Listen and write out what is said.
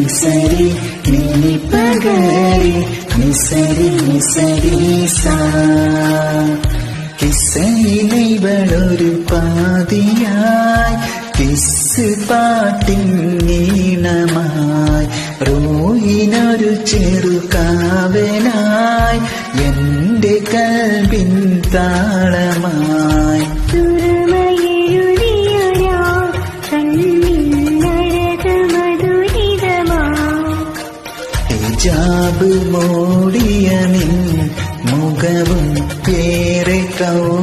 നിസരി നിനി പകരി നിസരി നിസരി സാ. കിസ്സയിലെ ഇവളൊരു പാതിയായി കിസ് പാട്ടിൻ ഈണമായി റൂഹിനൊരു ചെറുകാവലായി എന്റെ കൽബിൻ താളമായി. ഹിജാബ് മൂടിയ നിൻ മുഖവും ഏറെ കൗതുകമായി.